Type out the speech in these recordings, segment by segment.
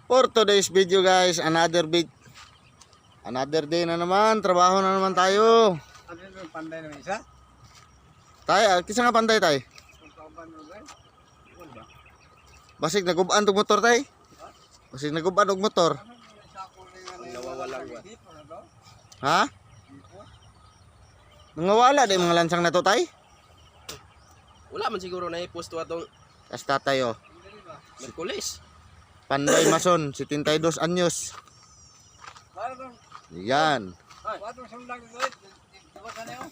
For today's video guys, another day na naman, trabaho na naman tayo. Ano yung panday naman isa? Tay, kisa nga panday tay. Basig nagubaan tong motor tay. Basig nagubaan og motor. Nawawalang ba? Ha? Nangawala di mga lansang na to tay. Wala man siguro na i-post to atong Kasta tayo. Merkulis. Panday Mason, 72 anyos. Yan. Watong sundag doit. Diba ka niyo?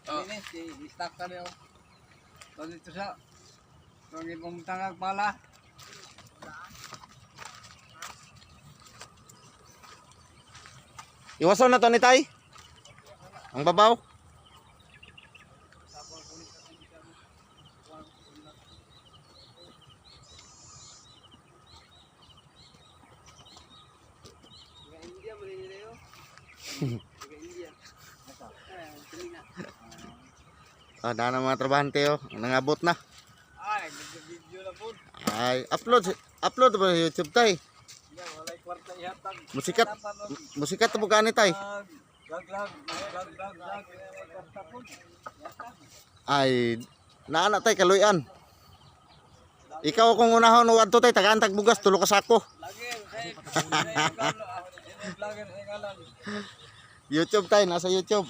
Ini si stock ka niyo. So dito sa Nung ibang tangag pala. Iwason na to ni tay. Ang babaw. Dana mga trabahante nangabot na. Ay, video na po. Ay, upload ba sa YouTube tay? Walay kwarta ihatag. Musikat to bukan ni tay. Gag. Ay, naana tay kaluyan. Ikaw kung unahon wadto tay tagantag bugas tulo ka sako. Lagi, YouTube tay, nasa YouTube.